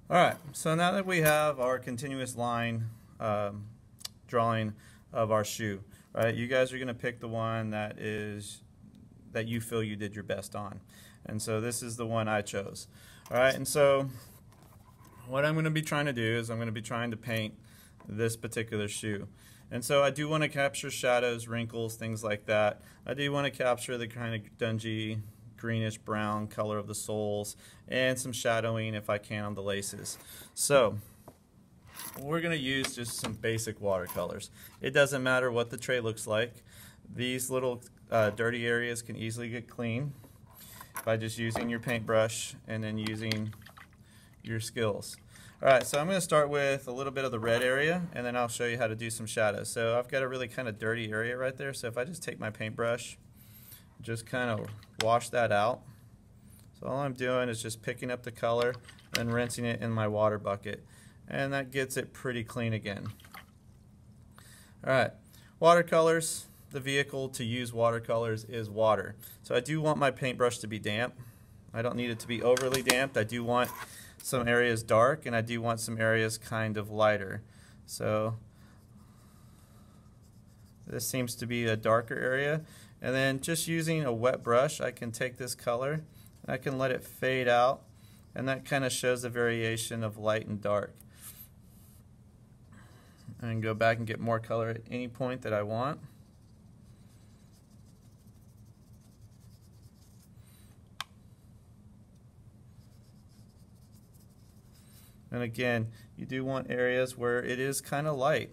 Alright, so now that we have our continuous line drawing of our shoe, right, you guys are going to pick the one that you feel you did your best on. And so this is the one I chose. Alright, and so what I'm going to be trying to do is I'm going to be trying to paint this particular shoe. And so I do want to capture shadows, wrinkles, things like that. I do want to capture the kind of dungy, greenish brown color of the soles and some shadowing if I can on the laces. So we're going to use just some basic watercolors. It doesn't matter what the tray looks like. These little dirty areas can easily get clean by just using your paintbrush and then using your skills. Alright, so I'm going to start with a little bit of the red area and then I'll show you how to do some shadows. So I've got a really kind of dirty area right there, so if I just take my paintbrush, just kind of wash that out. So all I'm doing is just picking up the color and rinsing it in my water bucket, and that gets it pretty clean again. Alright, watercolors, the vehicle to use watercolors is water. So I do want my paintbrush to be damp. I don't need it to be overly damp. I do want some areas dark and I do want some areas kind of lighter. So this seems to be a darker area, and then just using a wet brush I can take this color and I can let it fade out, and that kind of shows the variation of light and dark. And go back and get more color at any point that I want. And again, you do want areas where it is kind of light.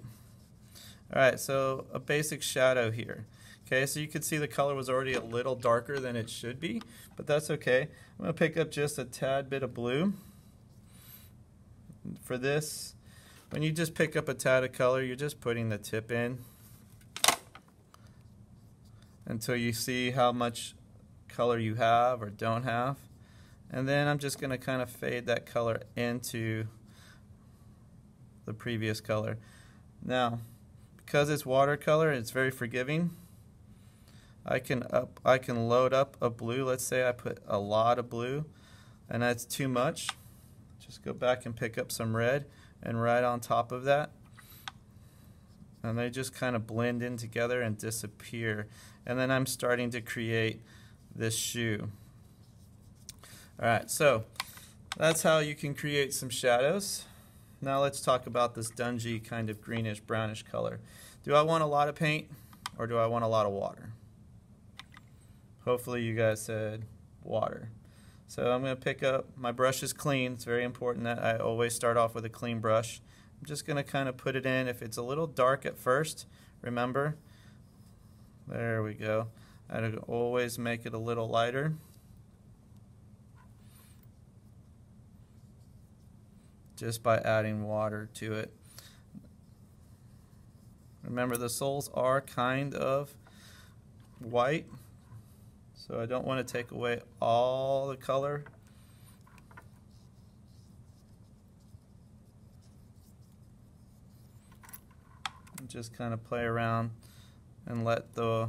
Alright, so a basic shadow here. Okay, so you can see the color was already a little darker than it should be, but that's okay. I'm going to pick up just a tad bit of blue. For this, when you just pick up a tad of color, you're just putting the tip in until you see how much color you have or don't have. And then I'm just going to kind of fade that color into the previous color. Now, because it's watercolor, it's very forgiving. I can load up a blue. Let's say I put a lot of blue and that's too much. Just go back and pick up some red and right on top of that. And they just kind of blend in together and disappear. And then I'm starting to create this shoe. Alright, so that's how you can create some shadows. Now let's talk about this dungy kind of greenish brownish color. Do I want a lot of paint or do I want a lot of water? Hopefully you guys said water. So I'm going to pick up, my brush is clean. It's very important that I always start off with a clean brush. I'm just going to kind of put it in. If it's a little dark at first, remember, there we go. I'd always make it a little lighter. Just by adding water to it. Remember, the soles are kind of white, so I don't want to take away all the color. And just kind of play around and let the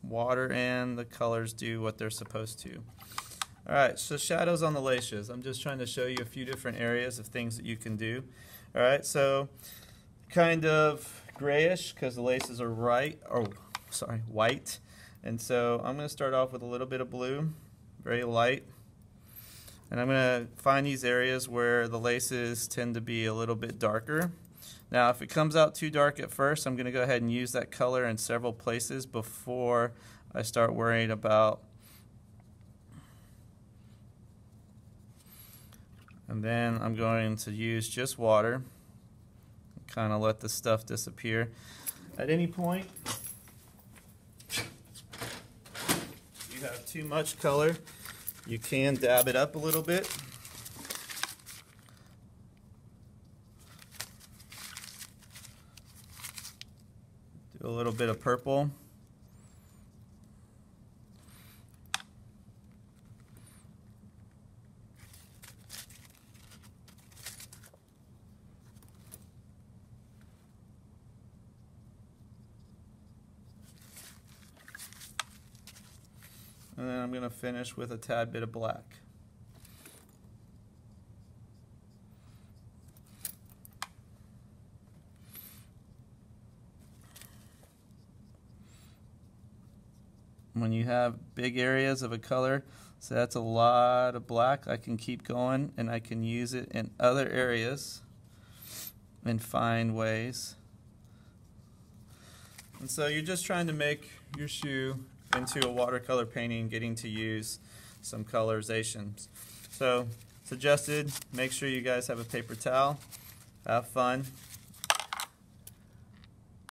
water and the colors do what they're supposed to. Alright, so shadows on the laces. I'm just trying to show you a few different areas of things that you can do. Alright, so kind of grayish because the laces are white. And so I'm going to start off with a little bit of blue, very light. And I'm going to find these areas where the laces tend to be a little bit darker. Now if it comes out too dark at first, I'm going to go ahead and use that color in several places before I start worrying about. And then I'm going to use just water, kind of let the stuff disappear. At any point, if you have too much color, you can dab it up a little bit. Do a little bit of purple. And then I'm going to finish with a tad bit of black. when you have big areas of a color, so that's a lot of black, I can keep going and I can use it in other areas and find ways. And so you're just trying to make your shoe into a watercolor painting, getting to use some colorizations. So suggested, make sure you guys have a paper towel, have fun.